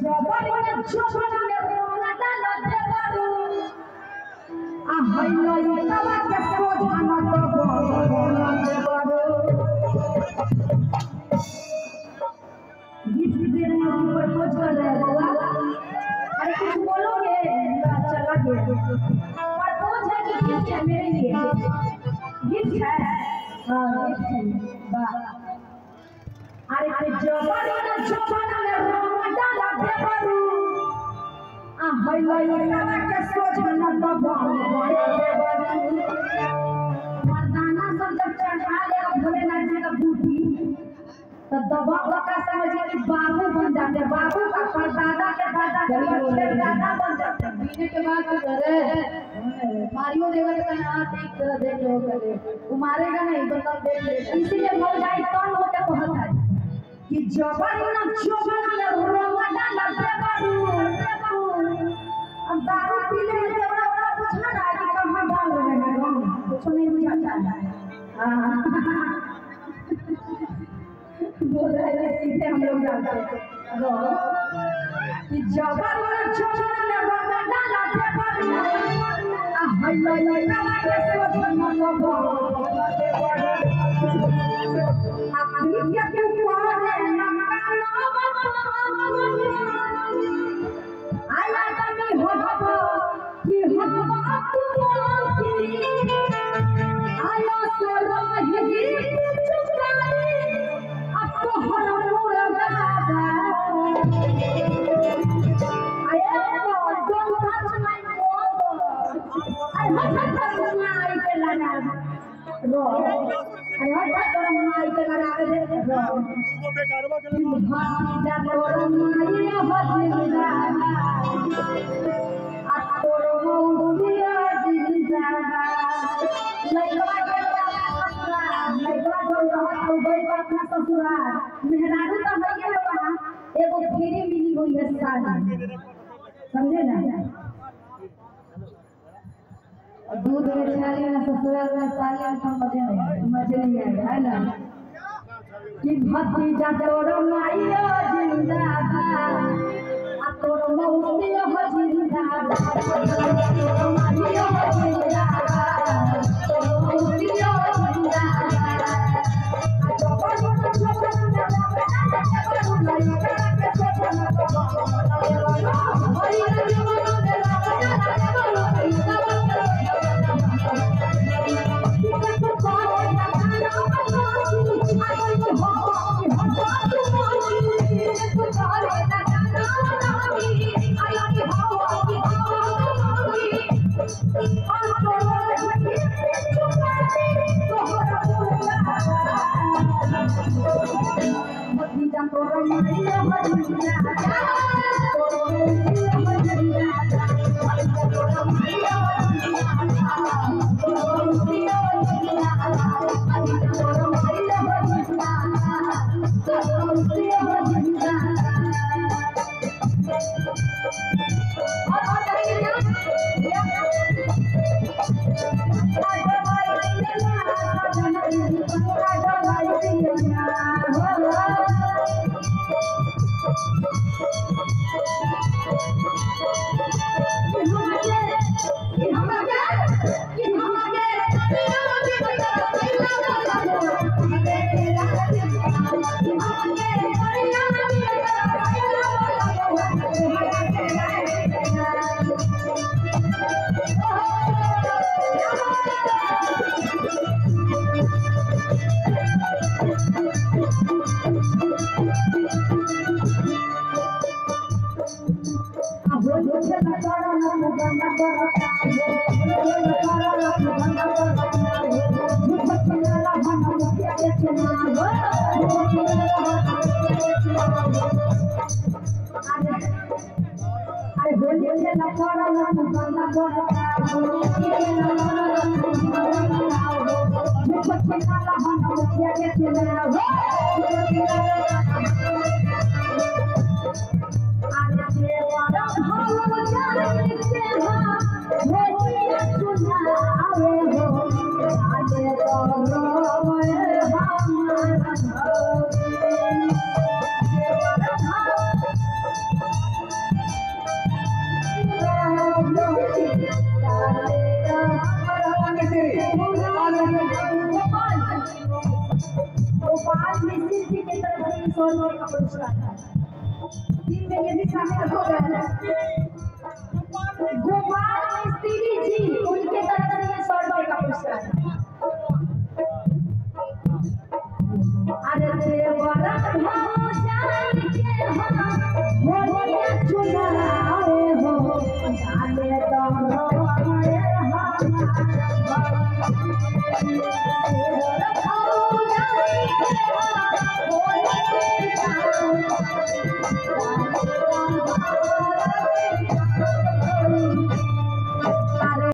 जबर में छोड़ में रोना डाल दे बारू आ हइलो इतवा के सोझा न तो बोल दे बारू गिफ्ट दे रहे हैं प्रपोज कर रहे हैं बाबा अरे कुछ बोलोगे चला गया प्रपोज है कि गिफ्ट है मेरे लिए गिफ्ट है हां गिफ्ट है वाह अरे जबर में छोड़ में रोना डाल दे बारू आ हइलो इतवा के सोझा न तो बोल दे बारू मर्दाना सब जब चढ़ा ले भोलेनाथ जी का बूटी तो दबा का समझिए कि बाबू बन जाते बाबू का परदादा के दादा के दादा बन जाते पीने के बाद तो करे मारियो देगा तो कहीं हाथ एक तरह देख लो करे वो मारेगा नहीं मतलब देख ले इसीलिए बोल जाए तन होके कहत है कि जबर न जोबन में रोवा डाल दे बारू अब दारू पीने में जबरा बड़ा पूछना ना कि कहां डाल रहे हैं हम कुछ नहीं बुझाता है हां बोल रहे हैं सीधे हम लोग जानते हैं कि जबर में जोबन में रोवा डाल दे बारू आ हइलो इतवा के सोझा न तो बोल दे बारू अपनी क्या क्यों पारे ना आया कमी हो कि हम तुम्हारी आया सोलो ही चुकाई अब तो हर मोर दादा आया डोंट टच माय मोर आई हट माय के लगा रो आई हट माय के लगा दे रो बेकारवा के जा तोर माई हो जिंदा आ तोर मौसिया जिंदा लइका के ससुराल लइका जो रहत हो गई अपना ससुराल मेहरारू तो भइए है वहां एगो फ्री मिली हुई है शादी समझे ना दूध में छाली ना ससुराल में साली में तो मजे नहीं आएगा है ना कि भतीजा तोर माईया जिंदाबाद आ तोर मौसिया हो जिंदाबाद तोर माईया हो जिंदाबाद तोर मौसिया हो जिंदाबाद आ जबर जबर जबर 100 रुपये का पुरस्कार है। दिन में ये भी शामिल हो गए गोपाल मिस्त्री जी, उनके तरफ से ये 100 रुपये का पुरस्कार है। अरे देवरा भौजाई के हम होलिया चुनाए हो, डाले तो हमारे हमारा